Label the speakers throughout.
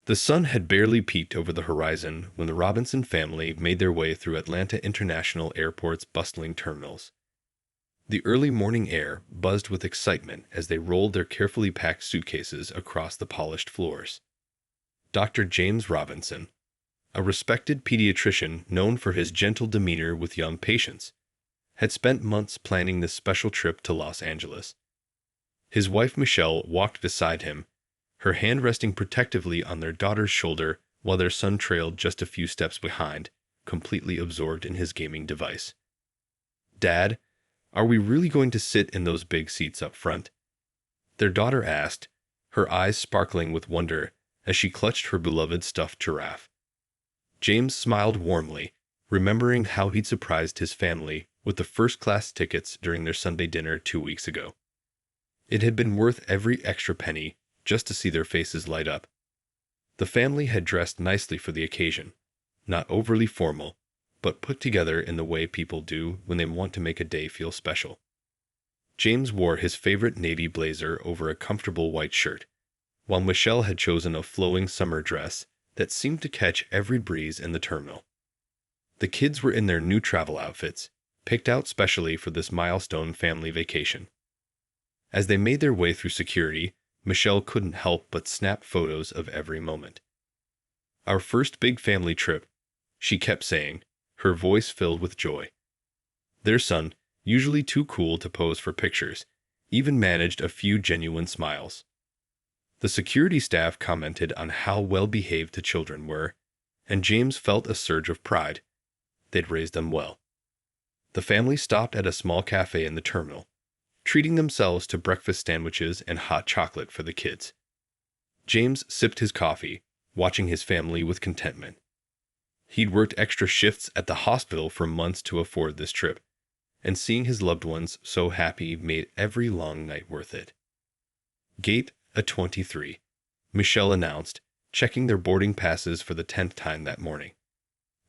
Speaker 1: The sun had barely peeked over the horizon when the Robinson family made their way through Atlanta International Airport's bustling terminals. The early morning air buzzed with excitement as they rolled their carefully packed suitcases across the polished floors. Dr. James Robinson, a respected pediatrician known for his gentle demeanor with young patients, had spent months planning this special trip to Los Angeles. His wife Michelle walked beside him, her hand resting protectively on their daughter's shoulder while their son trailed just a few steps behind, completely absorbed in his gaming device. "Dad, are we really going to sit in those big seats up front?" their daughter asked, her eyes sparkling with wonder as she clutched her beloved stuffed giraffe. James smiled warmly, remembering how he'd surprised his family with the first-class tickets during their Sunday dinner 2 weeks ago. It had been worth every extra penny just to see their faces light up. The family had dressed nicely for the occasion, not overly formal, but put together in the way people do when they want to make a day feel special. James wore his favorite navy blazer over a comfortable white shirt, while Michelle had chosen a flowing summer dress that seemed to catch every breeze in the terminal. The kids were in their new travel outfits, picked out specially for this milestone family vacation. As they made their way through security, Michelle couldn't help but snap photos of every moment. "Our first big family trip," she kept saying, her voice filled with joy. Their son, usually too cool to pose for pictures, even managed a few genuine smiles. The security staff commented on how well-behaved the children were, and James felt a surge of pride. They'd raised them well. The family stopped at a small cafe in the terminal, treating themselves to breakfast sandwiches and hot chocolate for the kids. James sipped his coffee, watching his family with contentment. He'd worked extra shifts at the hospital for months to afford this trip, and seeing his loved ones so happy made every long night worth it. "Gate A23, Michelle announced, checking their boarding passes for the 10th time that morning.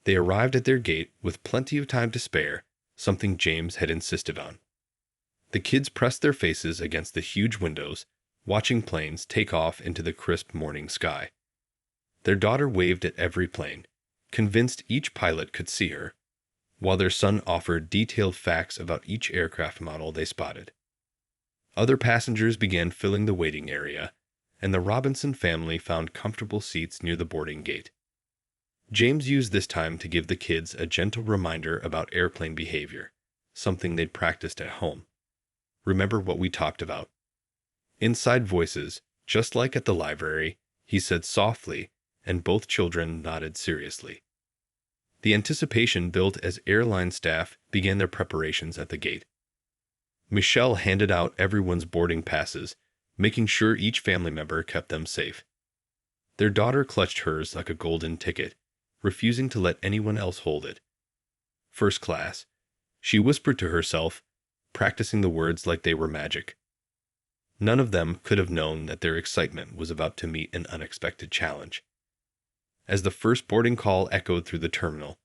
Speaker 1: They arrived at their gate with plenty of time to spare, something James had insisted on. The kids pressed their faces against the huge windows, watching planes take off into the crisp morning sky. Their daughter waved at every plane, convinced each pilot could see her, while their son offered detailed facts about each aircraft model they spotted. Other passengers began filling the waiting area, and the Robinson family found comfortable seats near the boarding gate. James used this time to give the kids a gentle reminder about airplane behavior, something they'd practiced at home. "Remember what we talked about?" Inside voices, just like at the library, he said softly, and both children nodded seriously. The anticipation built as airline staff began their preparations at the gate. Michelle handed out everyone's boarding passes, making sure each family member kept them safe. Their daughter clutched hers like a golden ticket, refusing to let anyone else hold it. "First class," she whispered to herself, practicing the words like they were magic. None of them could have known that their excitement was about to meet an unexpected challenge. As the first boarding call echoed through the terminal,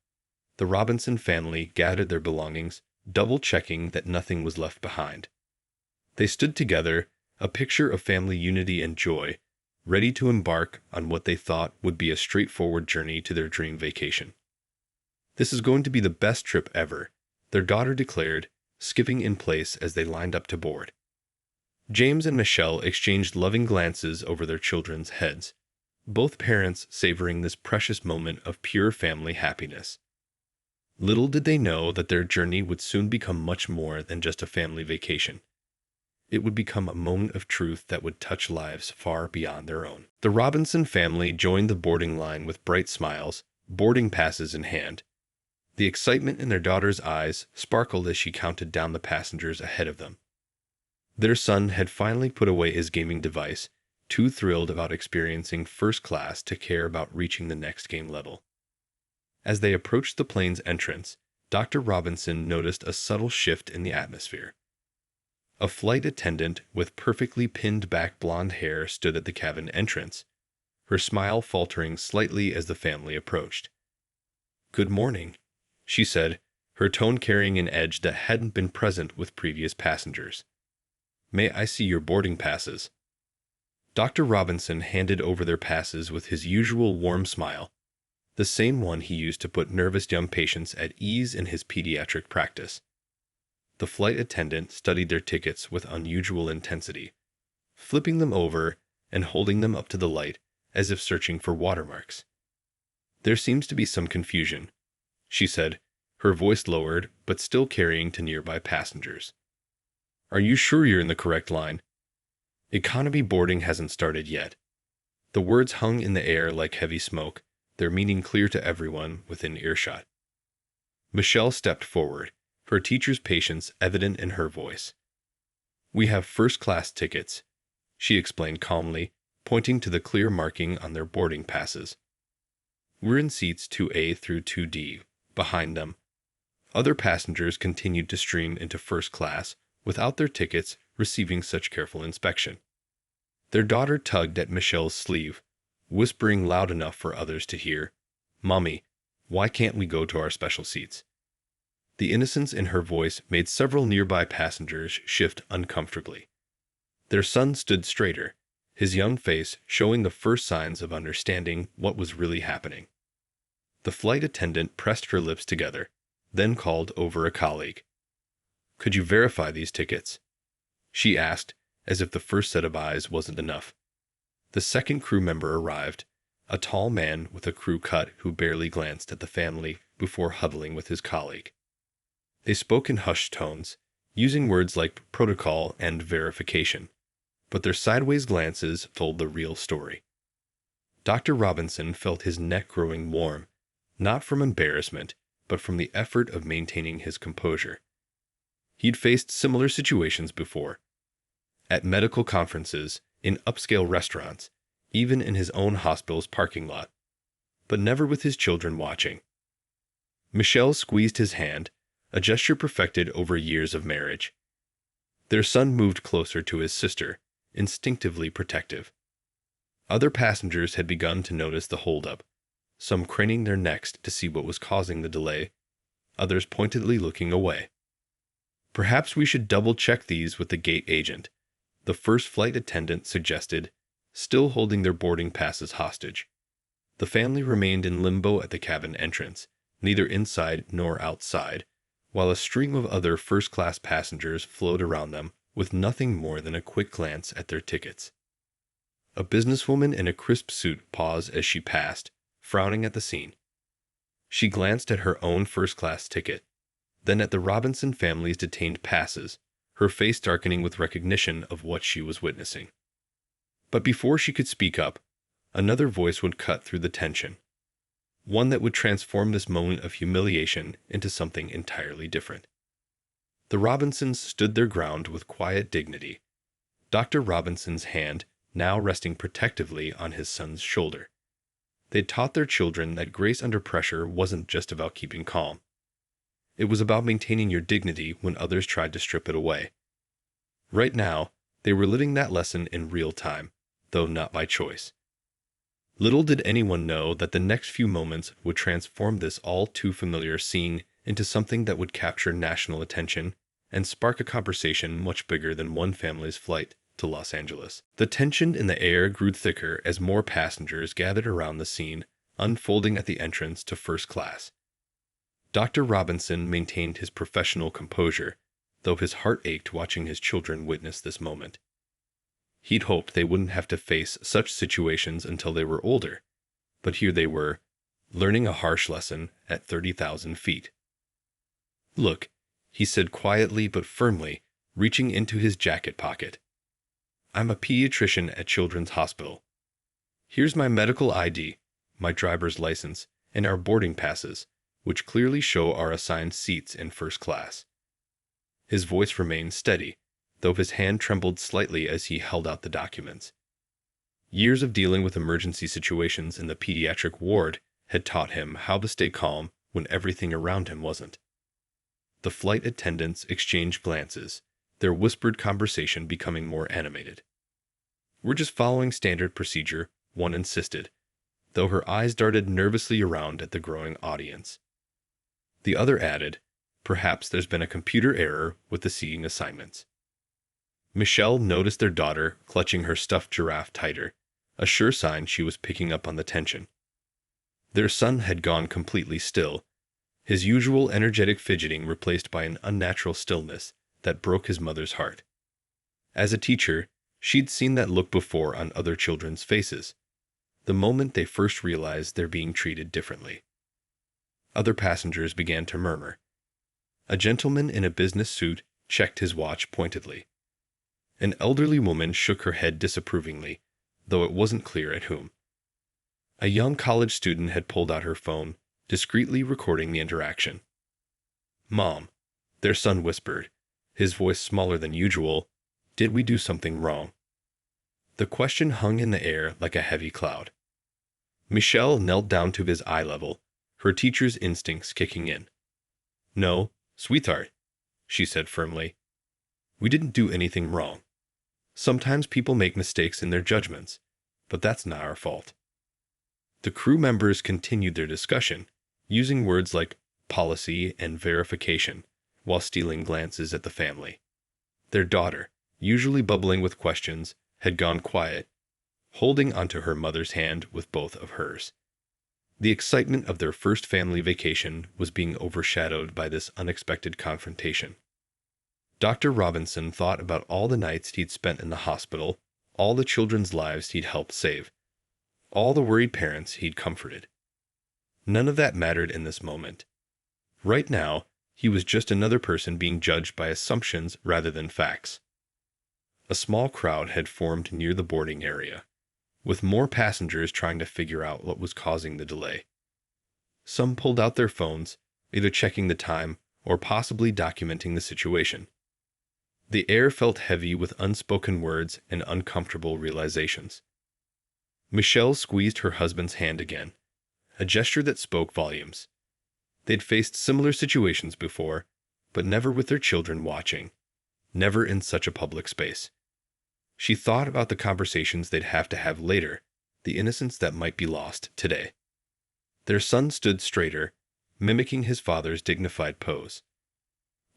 Speaker 1: the Robinson family gathered their belongings, double-checking that nothing was left behind. They stood together, a picture of family unity and joy, ready to embark on what they thought would be a straightforward journey to their dream vacation. "This is going to be the best trip ever," their daughter declared, skipping in place as they lined up to board. James and Michelle exchanged loving glances over their children's heads, both parents savoring this precious moment of pure family happiness. Little did they know that their journey would soon become much more than just a family vacation. It would become a moment of truth that would touch lives far beyond their own. The Robinson family joined the boarding line with bright smiles, boarding passes in hand. The excitement in their daughter's eyes sparkled as she counted down the passengers ahead of them. Their son had finally put away his gaming device, too thrilled about experiencing first class to care about reaching the next game level. As they approached the plane's entrance, Dr. Robinson noticed a subtle shift in the atmosphere. A flight attendant with perfectly pinned back blonde hair stood at the cabin entrance, her smile faltering slightly as the family approached. "Good morning," she said, her tone carrying an edge that hadn't been present with previous passengers. "May I see your boarding passes?" Dr. Robinson handed over their passes with his usual warm smile, the same one he used to put nervous young patients at ease in his pediatric practice. The flight attendant studied their tickets with unusual intensity, flipping them over and holding them up to the light as if searching for watermarks. "There seems to be some confusion," she said, her voice lowered but still carrying to nearby passengers. "Are you sure you're in the correct line? Economy boarding hasn't started yet." The words hung in the air like heavy smoke, their meaning clear to everyone within earshot. Michelle stepped forward, her teacher's patience evident in her voice. "We have first-class tickets," she explained calmly, pointing to the clear marking on their boarding passes. "We're in seats 2A through 2D, behind them." Other passengers continued to stream into first class without their tickets receiving such careful inspection. Their daughter tugged at Michelle's sleeve, whispering loud enough for others to hear, "Mommy, why can't we go to our special seats?" The innocence in her voice made several nearby passengers shift uncomfortably. Their son stood straighter, his young face showing the first signs of understanding what was really happening. The flight attendant pressed her lips together, then called over a colleague. "Could you verify these tickets?" she asked, as if the first set of eyes wasn't enough. The second crew member arrived, a tall man with a crew cut who barely glanced at the family before huddling with his colleague. They spoke in hushed tones, using words like protocol and verification, but their sideways glances told the real story. Dr. Robinson felt his neck growing warm, not from embarrassment, but from the effort of maintaining his composure. He'd faced similar situations before, at medical conferences, in upscale restaurants, even in his own hospital's parking lot, but never with his children watching. Michelle squeezed his hand, a gesture perfected over years of marriage. Their son moved closer to his sister, instinctively protective. Other passengers had begun to notice the holdup, some craning their necks to see what was causing the delay, others pointedly looking away. "Perhaps we should double-check these with the gate agent," the first flight attendant suggested, still holding their boarding passes hostage. The family remained in limbo at the cabin entrance, neither inside nor outside, while a stream of other first-class passengers flowed around them with nothing more than a quick glance at their tickets. A businesswoman in a crisp suit paused as she passed, frowning at the scene. She glanced at her own first-class ticket, then at the Robinson family's detained passes, her face darkening with recognition of what she was witnessing. But before she could speak up, another voice would cut through the tension, one that would transform this moment of humiliation into something entirely different. The Robinsons stood their ground with quiet dignity, Dr. Robinson's hand now resting protectively on his son's shoulder. They'd taught their children that grace under pressure wasn't just about keeping calm. It was about maintaining your dignity when others tried to strip it away. Right now, they were living that lesson in real time, though not by choice. Little did anyone know that the next few moments would transform this all too familiar scene into something that would capture national attention and spark a conversation much bigger than one family's flight to Los Angeles. The tension in the air grew thicker as more passengers gathered around the scene unfolding at the entrance to first class. Dr. Robinson maintained his professional composure, though his heart ached watching his children witness this moment. He'd hoped they wouldn't have to face such situations until they were older, but here they were, learning a harsh lesson at 30,000 feet. "Look," he said quietly but firmly, reaching into his jacket pocket. "I'm a pediatrician at Children's Hospital. Here's my medical ID, my driver's license, and our boarding passes, which clearly show our assigned seats in first class." His voice remained steady, though his hand trembled slightly as he held out the documents. Years of dealing with emergency situations in the pediatric ward had taught him how to stay calm when everything around him wasn't. The flight attendants exchanged glances, their whispered conversation becoming more animated. "We're just following standard procedure," one insisted, though her eyes darted nervously around at the growing audience. The other added, "Perhaps there's been a computer error with the seating assignments." Michelle noticed their daughter clutching her stuffed giraffe tighter, a sure sign she was picking up on the tension. Their son had gone completely still, his usual energetic fidgeting replaced by an unnatural stillness that broke his mother's heart. As a teacher, she'd seen that look before on other children's faces, the moment they first realized they're being treated differently. Other passengers began to murmur. A gentleman in a business suit checked his watch pointedly. An elderly woman shook her head disapprovingly, though it wasn't clear at whom. A young college student had pulled out her phone, discreetly recording the interaction. "Mom," their son whispered, his voice smaller than usual, "did we do something wrong?" The question hung in the air like a heavy cloud. Michelle knelt down to his eye level, her teacher's instincts kicking in. "No, sweetheart," she said firmly. "We didn't do anything wrong. Sometimes people make mistakes in their judgments, but that's not our fault." The crew members continued their discussion, using words like policy and verification, while stealing glances at the family. Their daughter, usually bubbling with questions, had gone quiet, holding onto her mother's hand with both of hers. The excitement of their first family vacation was being overshadowed by this unexpected confrontation. Dr. Robinson thought about all the nights he'd spent in the hospital, all the children's lives he'd helped save, all the worried parents he'd comforted. None of that mattered in this moment. Right now, he was just another person being judged by assumptions rather than facts. A small crowd had formed near the boarding area, with more passengers trying to figure out what was causing the delay. Some pulled out their phones, either checking the time or possibly documenting the situation. The air felt heavy with unspoken words and uncomfortable realizations. Michelle squeezed her husband's hand again, a gesture that spoke volumes. They'd faced similar situations before, but never with their children watching, never in such a public space. She thought about the conversations they'd have to have later, the innocence that might be lost today. Their son stood straighter, mimicking his father's dignified pose.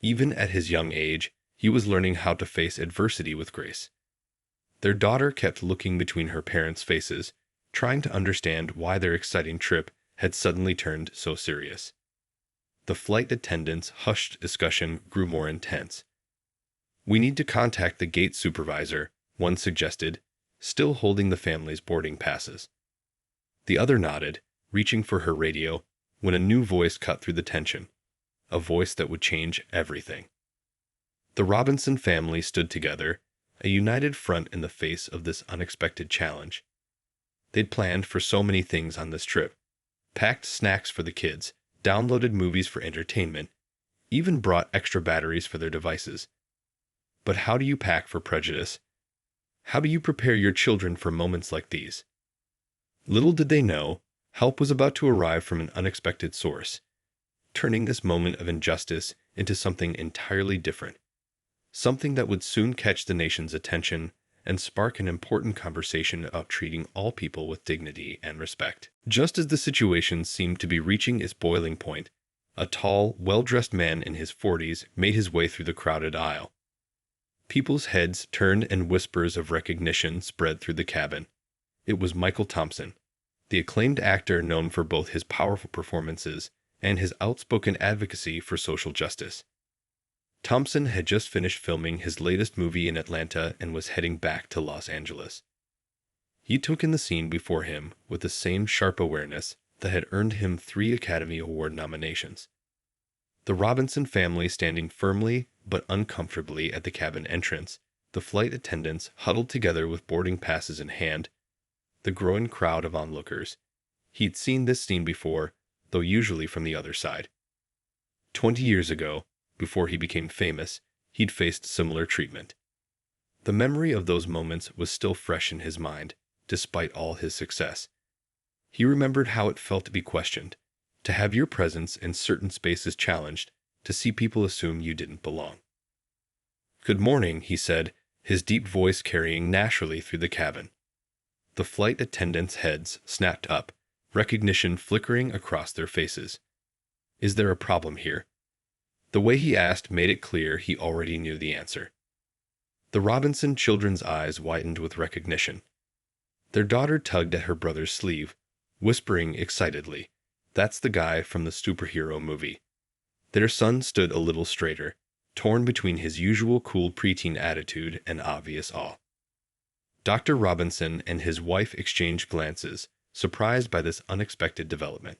Speaker 1: Even at his young age, he was learning how to face adversity with grace. Their daughter kept looking between her parents' faces, trying to understand why their exciting trip had suddenly turned so serious. The flight attendant's hushed discussion grew more intense. "We need to contact the gate supervisor," one suggested, still holding the family's boarding passes. The other nodded, reaching for her radio, when a new voice cut through the tension, a voice that would change everything. The Robinson family stood together, a united front in the face of this unexpected challenge. They'd planned for so many things on this trip, packed snacks for the kids, downloaded movies for entertainment, even brought extra batteries for their devices. But how do you pack for prejudice? How do you prepare your children for moments like these? Little did they know, help was about to arrive from an unexpected source, turning this moment of injustice into something entirely different, something that would soon catch the nation's attention and spark an important conversation about treating all people with dignity and respect. Just as the situation seemed to be reaching its boiling point, a tall, well-dressed man in his 40s made his way through the crowded aisle. People's heads turned and whispers of recognition spread through the cabin. It was Michael Thompson, the acclaimed actor known for both his powerful performances and his outspoken advocacy for social justice. Thompson had just finished filming his latest movie in Atlanta and was heading back to Los Angeles. He took in the scene before him with the same sharp awareness that had earned him 3 Academy Award nominations. The Robinson family standing firmly but uncomfortably at the cabin entrance, the flight attendants huddled together with boarding passes in hand, the growing crowd of onlookers. He'd seen this scene before, though usually from the other side. 20 years ago, before he became famous, he'd faced similar treatment. The memory of those moments was still fresh in his mind, despite all his success. He remembered how it felt to be questioned, to have your presence in certain spaces challenged, to see people assume you didn't belong. "Good morning," he said, his deep voice carrying naturally through the cabin. The flight attendants' heads snapped up, recognition flickering across their faces. "Is there a problem here?" The way he asked made it clear he already knew the answer. The Robinson children's eyes widened with recognition. Their daughter tugged at her brother's sleeve, whispering excitedly, "That's the guy from the superhero movie." Their son stood a little straighter, torn between his usual cool preteen attitude and obvious awe. Dr. Robinson and his wife exchanged glances, surprised by this unexpected development.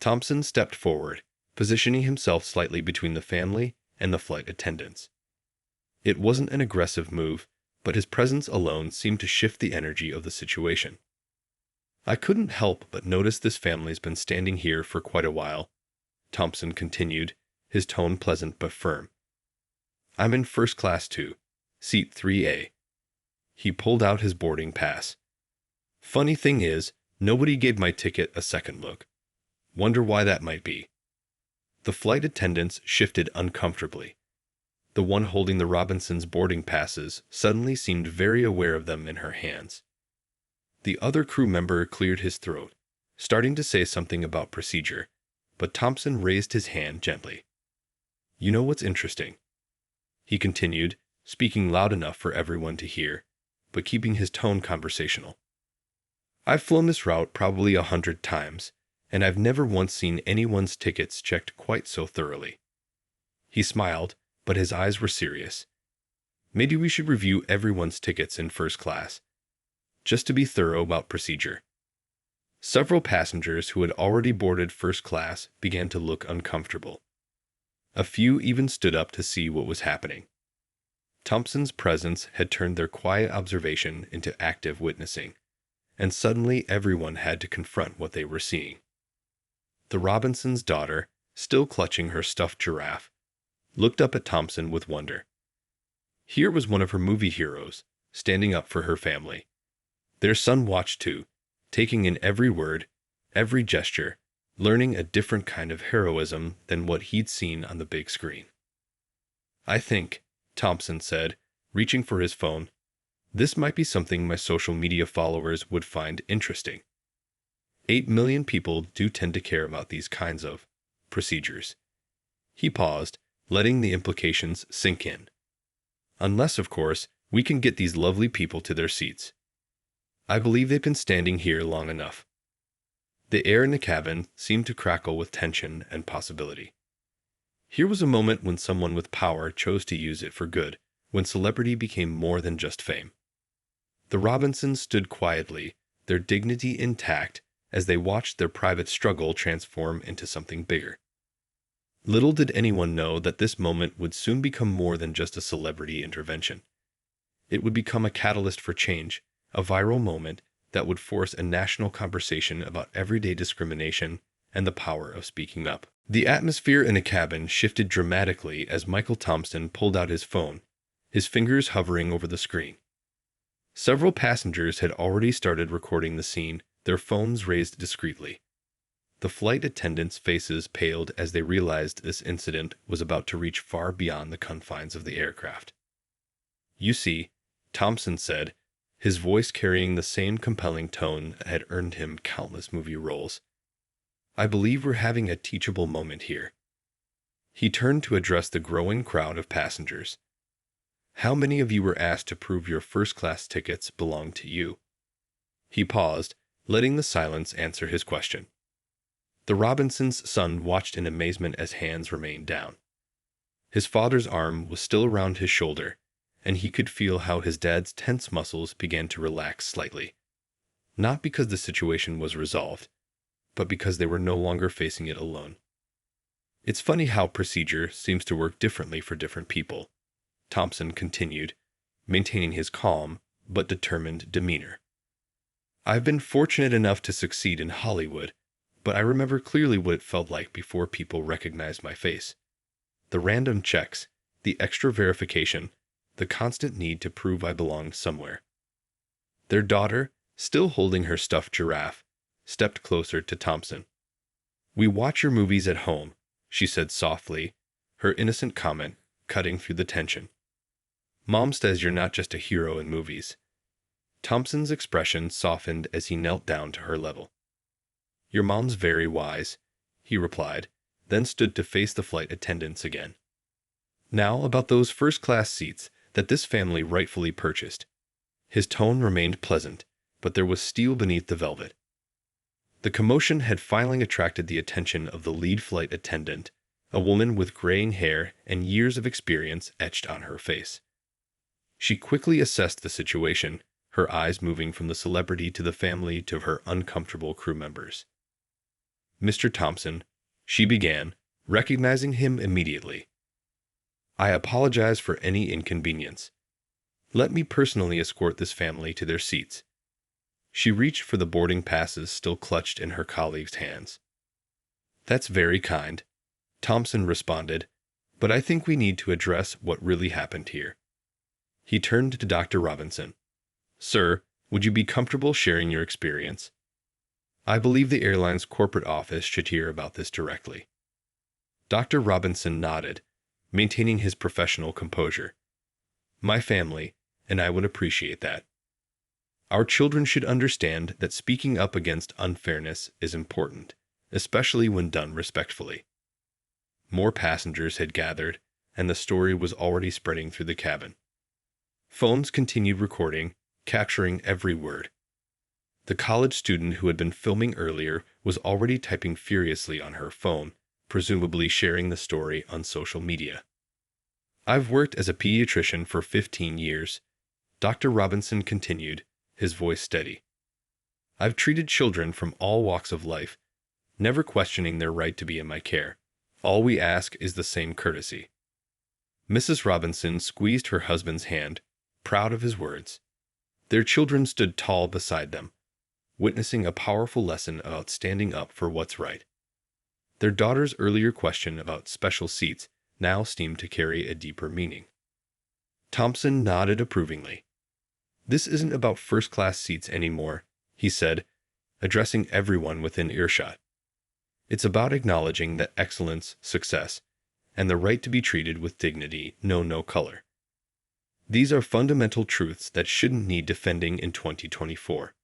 Speaker 1: Thompson stepped forward, positioning himself slightly between the family and the flight attendants. It wasn't an aggressive move, but his presence alone seemed to shift the energy of the situation. "I couldn't help but notice this family's been standing here for quite a while," Thompson continued, his tone pleasant but firm. "I'm in first class too, seat 3A. He pulled out his boarding pass. "Funny thing is, nobody gave my ticket a second look. Wonder why that might be." The flight attendants shifted uncomfortably. The one holding the Robinsons' boarding passes suddenly seemed very aware of them in her hands. The other crew member cleared his throat, starting to say something about procedure, but Thompson raised his hand gently. "You know what's interesting?" he continued, speaking loud enough for everyone to hear, but keeping his tone conversational. "I've flown this route probably 100 times, and I've never once seen anyone's tickets checked quite so thoroughly." He smiled, but his eyes were serious. "Maybe we should review everyone's tickets in first class, just to be thorough about procedure." Several passengers who had already boarded first class began to look uncomfortable. A few even stood up to see what was happening. Thompson's presence had turned their quiet observation into active witnessing, and suddenly everyone had to confront what they were seeing. The Robinsons' daughter, still clutching her stuffed giraffe, looked up at Thompson with wonder. Here was one of her movie heroes, standing up for her family. Their son watched too, taking in every word, every gesture, learning a different kind of heroism than what he'd seen on the big screen. "I think," Thompson said, reaching for his phone, "this might be something my social media followers would find interesting. 8 million people do tend to care about these kinds of procedures." He paused, letting the implications sink in. "Unless, of course, we can get these lovely people to their seats. I believe they've been standing here long enough." The air in the cabin seemed to crackle with tension and possibility. Here was a moment when someone with power chose to use it for good, when celebrity became more than just fame. The Robinsons stood quietly, their dignity intact, as they watched their private struggle transform into something bigger. Little did anyone know that this moment would soon become more than just a celebrity intervention. It would become a catalyst for change, a viral moment that would force a national conversation about everyday discrimination and the power of speaking up. The atmosphere in the cabin shifted dramatically as Michael Thompson pulled out his phone, his fingers hovering over the screen. Several passengers had already started recording the scene, their phones raised discreetly. The flight attendants' faces paled as they realized this incident was about to reach far beyond the confines of the aircraft. "You see," Thompson said, his voice carrying the same compelling tone that had earned him countless movie roles, "I believe we're having a teachable moment here." He turned to address the growing crowd of passengers. "How many of you were asked to prove your first-class tickets belong to you?" He paused, letting the silence answer his question. The Robinsons' son watched in amazement as hands remained down. His father's arm was still around his shoulder, and he could feel how his dad's tense muscles began to relax slightly. Not because the situation was resolved, but because they were no longer facing it alone. "It's funny how procedure seems to work differently for different people," Thompson continued, maintaining his calm but determined demeanor. "I've been fortunate enough to succeed in Hollywood, but I remember clearly what it felt like before people recognized my face. The random checks, the extra verification, the constant need to prove I belonged somewhere." Their daughter, still holding her stuffed giraffe, stepped closer to Thompson. "We watch your movies at home," she said softly, her innocent comment cutting through the tension. "Mom says you're not just a hero in movies." Thompson's expression softened as he knelt down to her level. "Your mom's very wise," he replied, then stood to face the flight attendants again. "Now about those first-class seats that this family rightfully purchased. His tone remained pleasant, but there was steel beneath the velvet. The commotion had finally attracted the attention of the lead flight attendant, a woman with graying hair and years of experience etched on her face. She quickly assessed the situation, her eyes moving from the celebrity to the family to her uncomfortable crew members. "Mr. Thompson," she began, recognizing him immediately. "I apologize for any inconvenience. Let me personally escort this family to their seats." She reached for the boarding passes still clutched in her colleague's hands. "That's very kind," Thompson responded, "but I think we need to address what really happened here." He turned to Dr. Robinson. "Sir, would you be comfortable sharing your experience? I believe the airline's corporate office should hear about this directly." Dr. Robinson nodded, maintaining his professional composure. "My family, and I would appreciate that. Our children should understand that speaking up against unfairness is important, especially when done respectfully." More passengers had gathered, and the story was already spreading through the cabin. Phones continued recording, capturing every word. The college student who had been filming earlier was already typing furiously on her phone, presumably sharing the story on social media. "I've worked as a pediatrician for 15 years," Dr. Robinson continued, his voice steady. "I've treated children from all walks of life, never questioning their right to be in my care. All we ask is the same courtesy." Mrs. Robinson squeezed her husband's hand, proud of his words. Their children stood tall beside them, witnessing a powerful lesson about standing up for what's right. Their daughter's earlier question about special seats now seemed to carry a deeper meaning. Thompson nodded approvingly. "This isn't about first-class seats anymore," he said, addressing everyone within earshot. "It's about acknowledging that excellence, success, and the right to be treated with dignity know no color. These are fundamental truths that shouldn't need defending in 2024.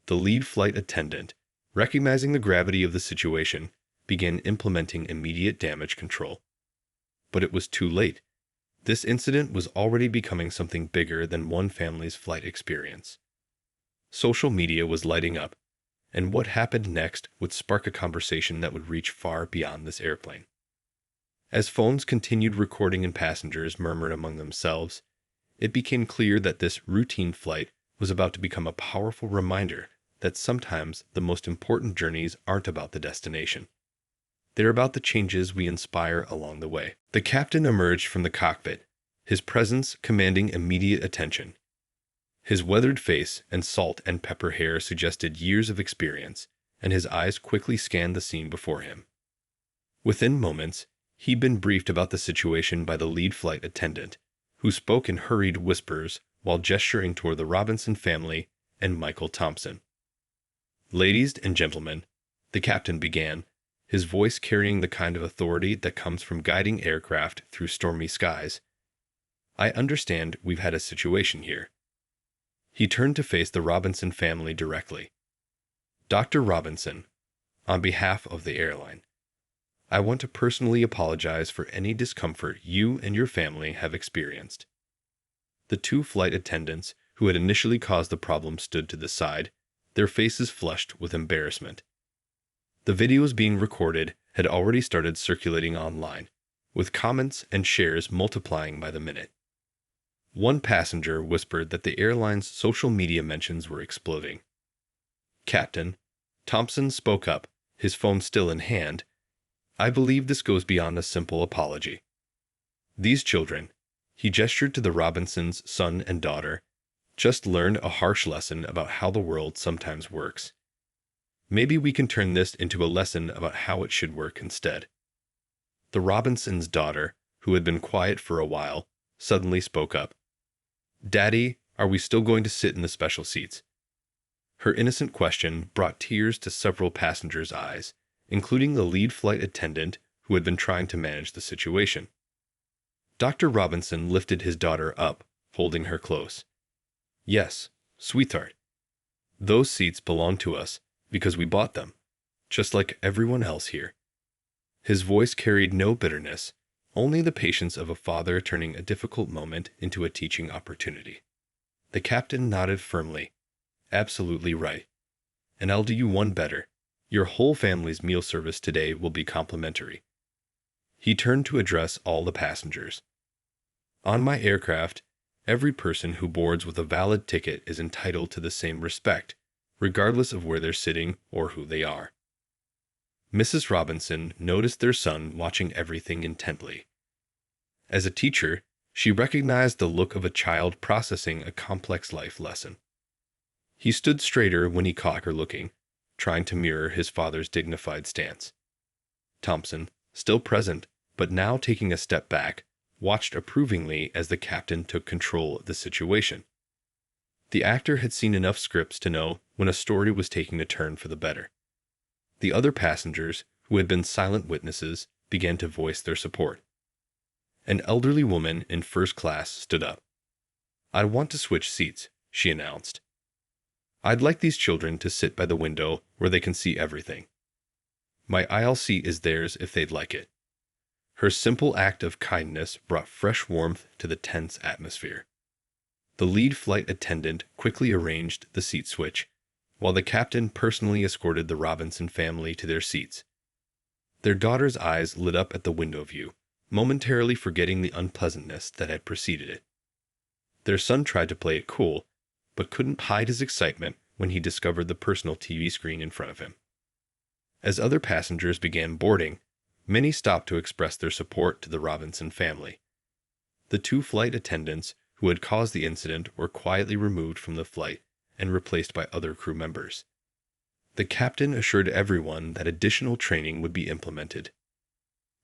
Speaker 1: The lead flight attendant, recognizing the gravity of the situation, began implementing immediate damage control. But it was too late. This incident was already becoming something bigger than one family's flight experience. Social media was lighting up, and what happened next would spark a conversation that would reach far beyond this airplane. As phones continued recording and passengers murmured among themselves, it became clear that this routine flight was about to become a powerful reminder that sometimes the most important journeys aren't about the destination. They're about the changes we inspire along the way. The captain emerged from the cockpit, his presence commanding immediate attention. His weathered face and salt and pepper hair suggested years of experience, and his eyes quickly scanned the scene before him. Within moments, he'd been briefed about the situation by the lead flight attendant, who spoke in hurried whispers while gesturing toward the Robinson family and Michael Thompson. "Ladies and gentlemen," the captain began, his voice carrying the kind of authority that comes from guiding aircraft through stormy skies. "I understand we've had a situation here." He turned to face the Robinson family directly. "Dr. Robinson, on behalf of the airline, I want to personally apologize for any discomfort you and your family have experienced." The two flight attendants who had initially caused the problem stood to the side, their faces flushed with embarrassment. The videos being recorded had already started circulating online, with comments and shares multiplying by the minute. One passenger whispered that the airline's social media mentions were exploding. "Captain," Thompson spoke up, his phone still in hand, "I believe this goes beyond a simple apology. These children," he gestured to the Robinsons' son and daughter, "just learned a harsh lesson about how the world sometimes works. Maybe we can turn this into a lesson about how it should work instead." The Robinsons' daughter, who had been quiet for a while, suddenly spoke up. "Daddy, are we still going to sit in the special seats?" Her innocent question brought tears to several passengers' eyes, including the lead flight attendant who had been trying to manage the situation. Dr. Robinson lifted his daughter up, holding her close. "Yes, sweetheart. Those seats belong to us because we bought them, just like everyone else here." His voice carried no bitterness, only the patience of a father turning a difficult moment into a teaching opportunity. The captain nodded firmly. Absolutely right. And I'll do you one better. Your whole family's meal service today will be complimentary. He turned to address all the passengers. On my aircraft, every person who boards with a valid ticket is entitled to the same respect, regardless of where they're sitting or who they are. Mrs. Robinson noticed their son watching everything intently. As a teacher, she recognized the look of a child processing a complex life lesson. He stood straighter when he caught her looking, trying to mirror his father's dignified stance. Thompson, still present, but now taking a step back, watched approvingly as the captain took control of the situation. The actor had seen enough scripts to know when a story was taking a turn for the better. The other passengers, who had been silent witnesses, began to voice their support. An elderly woman in first class stood up. "I want to switch seats," she announced. "I'd like these children to sit by the window where they can see everything. My aisle seat is theirs if they'd like it." Her simple act of kindness brought fresh warmth to the tense atmosphere. The lead flight attendant quickly arranged the seat switch, while the captain personally escorted the Robinson family to their seats. Their daughter's eyes lit up at the window view, momentarily forgetting the unpleasantness that had preceded it. Their son tried to play it cool, but couldn't hide his excitement when he discovered the personal TV screen in front of him. As other passengers began boarding, many stopped to express their support to the Robinson family. The two flight attendants who had caused the incident were quietly removed from the flight and replaced by other crew members. The captain assured everyone that additional training would be implemented.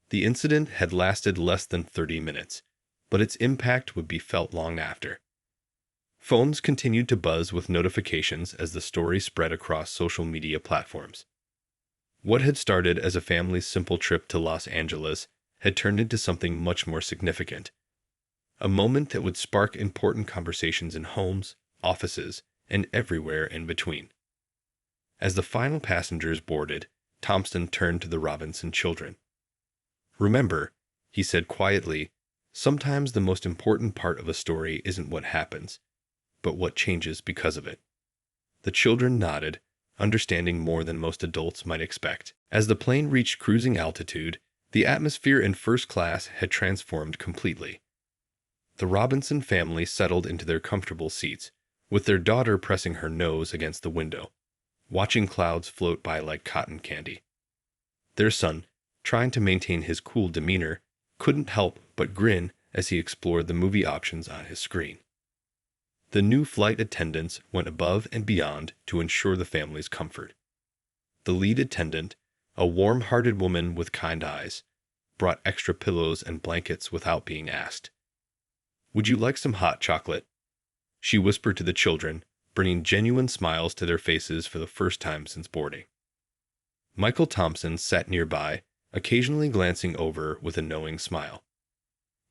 Speaker 1: The incident had lasted less than 30 minutes, but its impact would be felt long after. Phones continued to buzz with notifications as the story spread across social media platforms. What had started as a family's simple trip to Los Angeles had turned into something much more significant. A moment that would spark important conversations in homes, offices, and everywhere in between. As the final passengers boarded, Thompson turned to the Robinson children. "Remember," he said quietly, "sometimes the most important part of a story isn't what happens, but what changes because of it." The children nodded, understanding more than most adults might expect. As the plane reached cruising altitude, the atmosphere in first class had transformed completely. The Robinson family settled into their comfortable seats, with their daughter pressing her nose against the window, watching clouds float by like cotton candy. Their son, trying to maintain his cool demeanor, couldn't help but grin as he explored the movie options on his screen. The new flight attendants went above and beyond to ensure the family's comfort. The lead attendant, a warm-hearted woman with kind eyes, brought extra pillows and blankets without being asked. "Would you like some hot chocolate?" she whispered to the children, bringing genuine smiles to their faces for the first time since boarding. Michael Thompson sat nearby, occasionally glancing over with a knowing smile.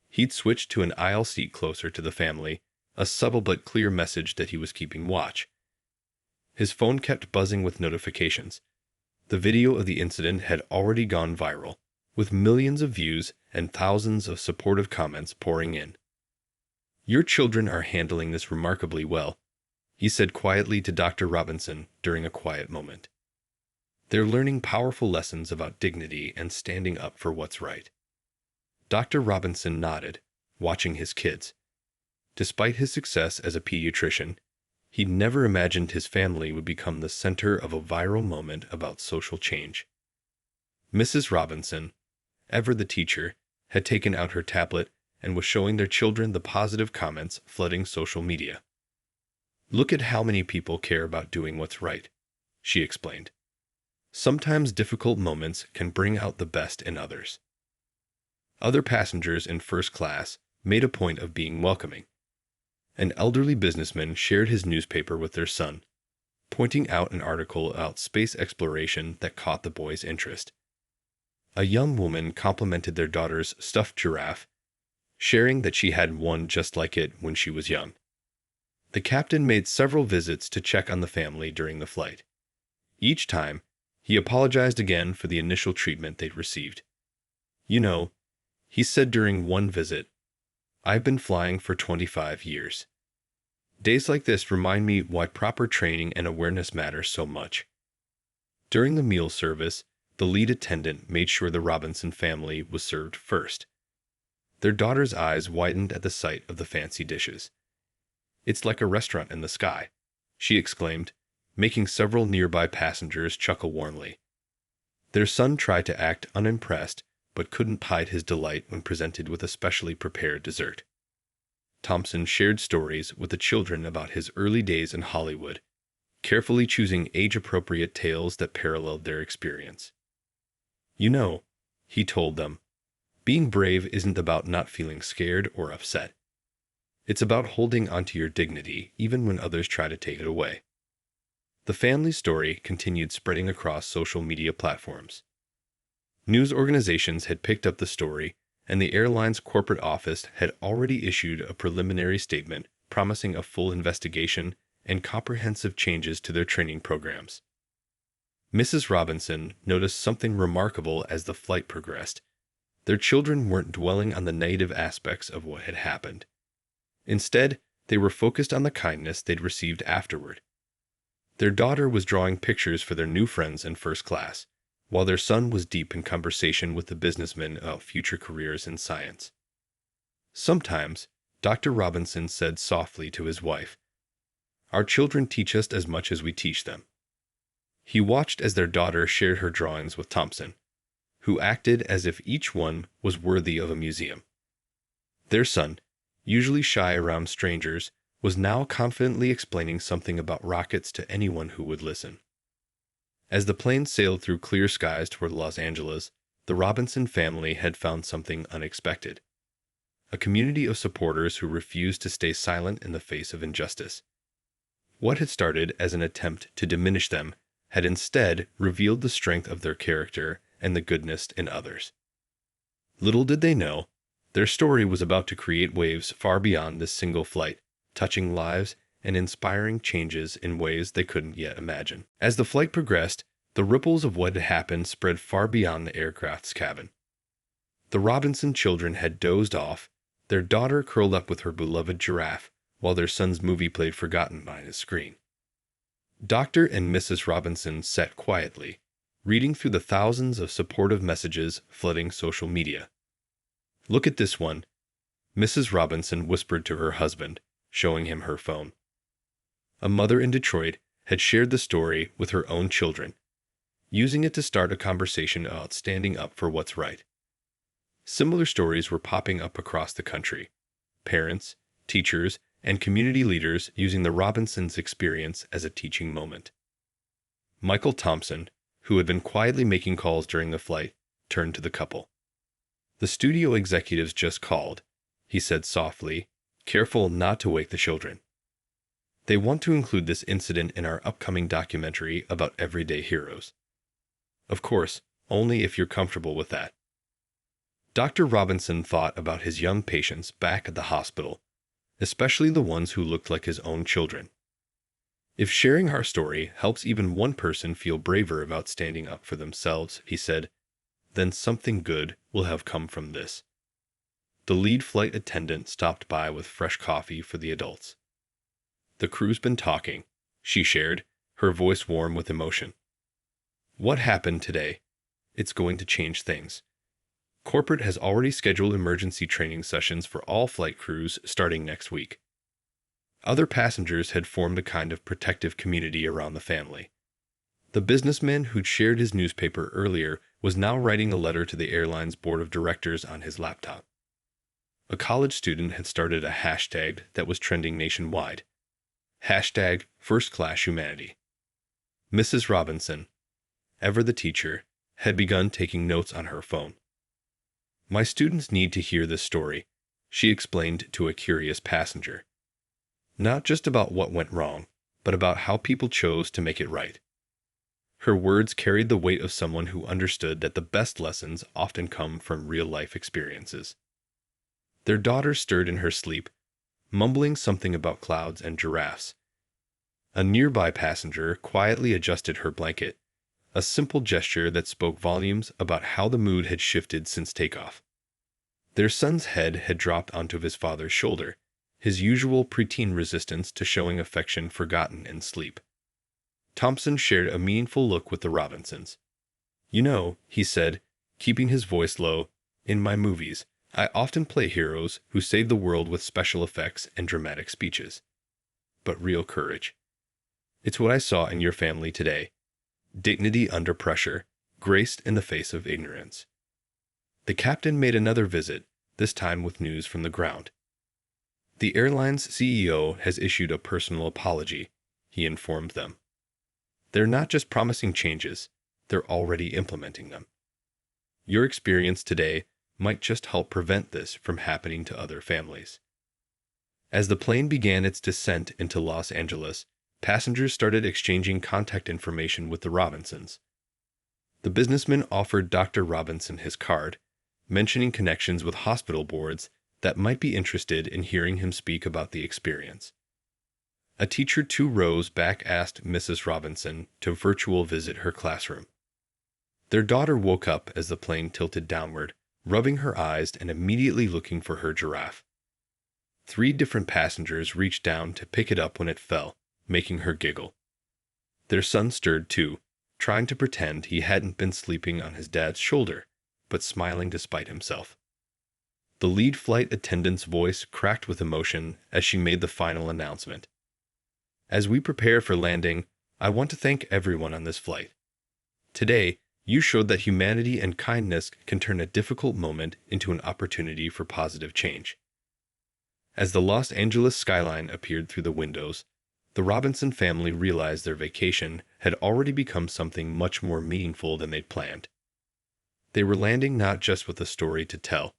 Speaker 1: He'd switched to an aisle seat closer to the family, a subtle but clear message that he was keeping watch. His phone kept buzzing with notifications. The video of the incident had already gone viral, with millions of views and thousands of supportive comments pouring in. "Your children are handling this remarkably well," he said quietly to Dr. Robinson during a quiet moment. "They're learning powerful lessons about dignity and standing up for what's right." Dr. Robinson nodded, watching his kids. Despite his success as a pediatrician, he'd never imagined his family would become the center of a viral moment about social change. Mrs. Robinson, ever the teacher, had taken out her tablet and was showing their children the positive comments flooding social media. "Look at how many people care about doing what's right," she explained. "Sometimes difficult moments can bring out the best in others." Other passengers in first class made a point of being welcoming. An elderly businessman shared his newspaper with their son, pointing out an article about space exploration that caught the boy's interest. A young woman complimented their daughter's stuffed giraffe, sharing that she had one just like it when she was young. The captain made several visits to check on the family during the flight. Each time, he apologized again for the initial treatment they'd received. "You know," He said during one visit, "I've been flying for 25 years. Days like this remind me why proper training and awareness matter so much." During the meal service, the lead attendant made sure the Robinson family was served first. Their daughter's eyes widened at the sight of the fancy dishes. "It's like a restaurant in the sky," she exclaimed, making several nearby passengers chuckle warmly. Their son tried to act unimpressed, but couldn't hide his delight when presented with a specially prepared dessert. Thompson shared stories with the children about his early days in Hollywood, carefully choosing age-appropriate tales that paralleled their experience. "You know," he told them, "being brave isn't about not feeling scared or upset. It's about holding onto your dignity even when others try to take it away." The family story continued spreading across social media platforms. News organizations had picked up the story, and the airline's corporate office had already issued a preliminary statement promising a full investigation and comprehensive changes to their training programs. Mrs. Robinson noticed something remarkable as the flight progressed. Their children weren't dwelling on the negative aspects of what had happened. Instead, they were focused on the kindness they'd received afterward. Their daughter was drawing pictures for their new friends in first class, while their son was deep in conversation with the businessmen about future careers in science. Sometimes, Dr. Robinson said softly to his wife, "Our children teach us as much as we teach them." He watched as their daughter shared her drawings with Thompson, who acted as if each one was worthy of a museum. Their son, usually shy around strangers, was now confidently explaining something about rockets to anyone who would listen. As the plane sailed through clear skies toward Los Angeles, the Robinson family had found something unexpected: a community of supporters who refused to stay silent in the face of injustice. What had started as an attempt to diminish them had instead revealed the strength of their character and the goodness in others. Little did they know, their story was about to create waves far beyond this single flight, touching lives and inspiring changes in ways they couldn't yet imagine. As the flight progressed, the ripples of what had happened spread far beyond the aircraft's cabin. The Robinson children had dozed off, their daughter curled up with her beloved giraffe, while their son's movie played forgotten behind his screen. Dr. and Mrs. Robinson sat quietly, reading through the thousands of supportive messages flooding social media. "Look at this one," Mrs. Robinson whispered to her husband, showing him her phone. A mother in Detroit had shared the story with her own children, using it to start a conversation about standing up for what's right. Similar stories were popping up across the country: parents, teachers, and community leaders using the Robinsons' experience as a teaching moment. Michael Thompson, who had been quietly making calls during the flight, turned to the couple. "The studio executives just called," he said softly, careful not to wake the children. "They want to include this incident in our upcoming documentary about everyday heroes. Of course, only if you're comfortable with that." Dr. Robinson thought about his young patients back at the hospital, especially the ones who looked like his own children. "If sharing our story helps even one person feel braver about standing up for themselves," he said, "then something good will have come from this." The lead flight attendant stopped by with fresh coffee for the adults. "The crew's been talking," she shared, her voice warm with emotion. "What happened today? It's going to change things. Corporate has already scheduled emergency training sessions for all flight crews starting next week." Other passengers had formed a kind of protective community around the family. The businessman who'd shared his newspaper earlier was now writing a letter to the airline's board of directors on his laptop. A college student had started a hashtag that was trending nationwide: #FirstClassHumanity. Mrs. Robinson, ever the teacher, had begun taking notes on her phone. "My students need to hear this story," she explained to a curious passenger. "Not just about what went wrong, but about how people chose to make it right." Her words carried the weight of someone who understood that the best lessons often come from real-life experiences. Their daughter stirred in her sleep, mumbling something about clouds and giraffes. A nearby passenger quietly adjusted her blanket, a simple gesture that spoke volumes about how the mood had shifted since takeoff. Their son's head had dropped onto his father's shoulder, his usual preteen resistance to showing affection forgotten in sleep. Thompson shared a meaningful look with the Robinsons. "You know," he said, keeping his voice low, "in my movies, I often play heroes who save the world with special effects and dramatic speeches. But real courage. It's what I saw in your family today. Dignity under pressure, graced in the face of ignorance." The captain made another visit, this time with news from the ground. "The airline's CEO has issued a personal apology," he informed them. "They're not just promising changes, they're already implementing them. Your experience today might just help prevent this from happening to other families." As the plane began its descent into Los Angeles, passengers started exchanging contact information with the Robinsons. The businessman offered Dr. Robinson his card, mentioning connections with hospital boards that might be interested in hearing him speak about the experience. A teacher 2 rows back asked Mrs. Robinson to virtual visit her classroom. Their daughter woke up as the plane tilted downward, rubbing her eyes and immediately looking for her giraffe. 3 different passengers reached down to pick it up when it fell, making her giggle. Their son stirred too, trying to pretend he hadn't been sleeping on his dad's shoulder, but smiling despite himself. The lead flight attendant's voice cracked with emotion as she made the final announcement. "As we prepare for landing, I want to thank everyone on this flight. Today, you showed that humanity and kindness can turn a difficult moment into an opportunity for positive change." As the Los Angeles skyline appeared through the windows, the Robinson family realized their vacation had already become something much more meaningful than they'd planned. They were landing not just with a story to tell,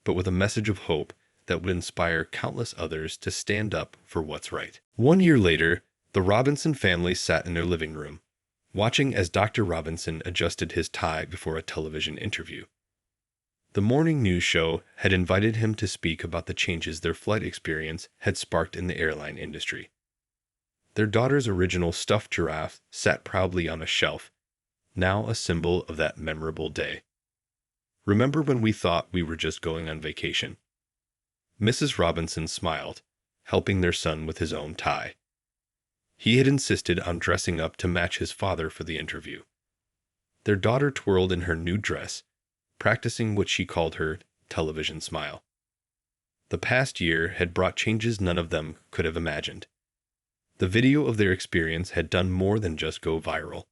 Speaker 1: but with a message of hope that would inspire countless others to stand up for what's right. 1 year later, the Robinson family sat in their living room, watching as Dr. Robinson adjusted his tie before a television interview. The morning news show had invited him to speak about the changes their flight experience had sparked in the airline industry. Their daughter's original stuffed giraffe sat proudly on a shelf, now a symbol of that memorable day. "Remember when we thought we were just going on vacation?" Mrs. Robinson smiled, helping their son with his own tie. He had insisted on dressing up to match his father for the interview. Their daughter twirled in her new dress, practicing what she called her television smile. The past year had brought changes none of them could have imagined. The video of their experience had done more than just go viral.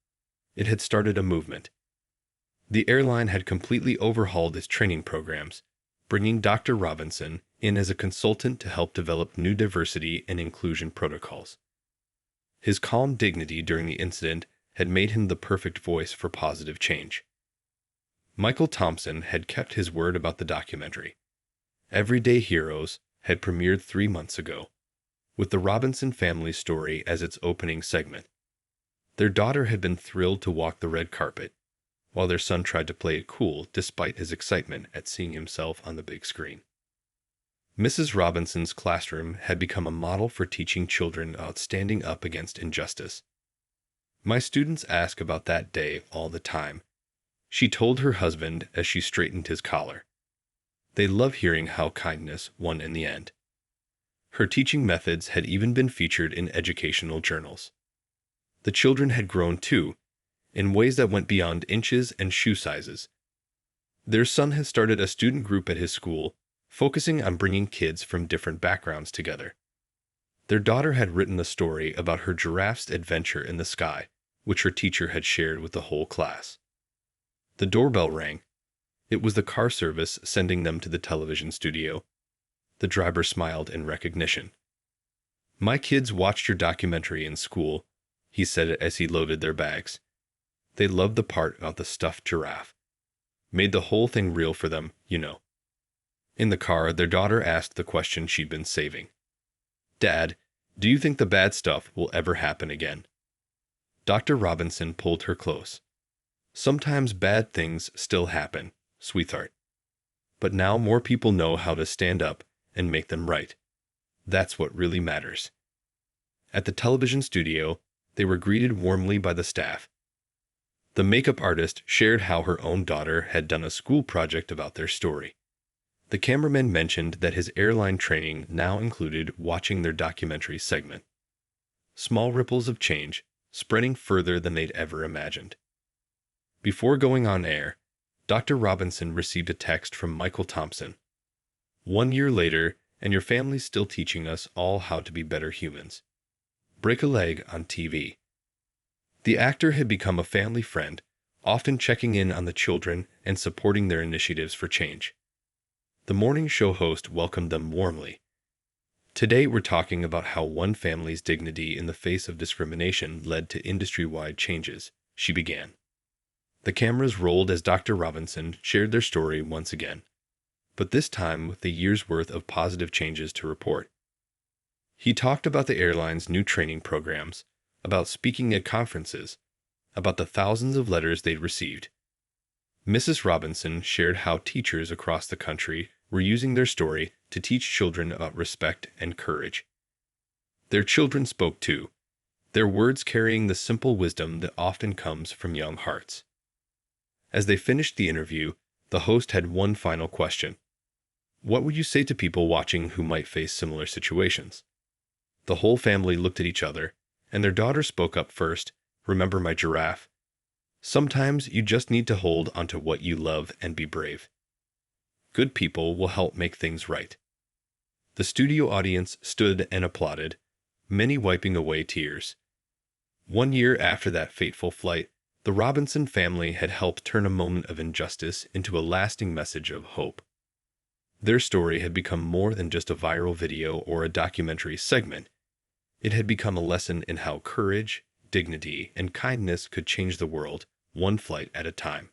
Speaker 1: It had started a movement. The airline had completely overhauled its training programs, bringing Dr. Robinson in as a consultant to help develop new diversity and inclusion protocols. His calm dignity during the incident had made him the perfect voice for positive change. Michael Thompson had kept his word about the documentary. Everyday Heroes had premiered 3 months ago, with the Robinson family's story as its opening segment. Their daughter had been thrilled to walk the red carpet, while their son tried to play it cool despite his excitement at seeing himself on the big screen. Mrs. Robinson's classroom had become a model for teaching children about standing up against injustice. "My students ask about that day all the time," she told her husband as she straightened his collar. "They love hearing how kindness won in the end." Her teaching methods had even been featured in educational journals. The children had grown too, in ways that went beyond inches and shoe sizes. Their son has started a student group at his school, focusing on bringing kids from different backgrounds together. Their daughter had written a story about her giraffe's adventure in the sky, which her teacher had shared with the whole class. The doorbell rang. It was the car service sending them to the television studio. The driver smiled in recognition. "My kids watched your documentary in school," he said as he loaded their bags. "They loved the part about the stuffed giraffe. Made the whole thing real for them, you know." In the car, their daughter asked the question she'd been saving. "Dad, do you think the bad stuff will ever happen again?" Dr. Robinson pulled her close. "Sometimes bad things still happen, sweetheart. But now more people know how to stand up and make them right. That's what really matters." At the television studio, they were greeted warmly by the staff. The makeup artist shared how her own daughter had done a school project about their story. The cameraman mentioned that his airline training now included watching their documentary segment. Small ripples of change, spreading further than they'd ever imagined. Before going on air, Dr. Robinson received a text from Michael Thompson. 1 year later, and your family's still teaching us all how to be better humans. Break a leg on TV. The actor had become a family friend, often checking in on the children and supporting their initiatives for change. The morning show host welcomed them warmly. Today we're talking about how one family's dignity in the face of discrimination led to industry-wide changes, she began. The cameras rolled as Dr. Robinson shared their story once again, but this time with a year's worth of positive changes to report. He talked about the airline's new training programs, about speaking at conferences, about the thousands of letters they'd received. Mrs. Robinson shared how teachers across the country were using their story to teach children about respect and courage. Their children spoke too, their words carrying the simple wisdom that often comes from young hearts. As they finished the interview, the host had one final question. What would you say to people watching who might face similar situations? The whole family looked at each other, and their daughter spoke up first. Remember my giraffe? Sometimes you just need to hold onto what you love and be brave. Good people will help make things right. The studio audience stood and applauded, many wiping away tears. 1 year after that fateful flight, the Robinson family had helped turn a moment of injustice into a lasting message of hope. Their story had become more than just a viral video or a documentary segment. It had become a lesson in how courage, dignity, and kindness could change the world, one flight at a time.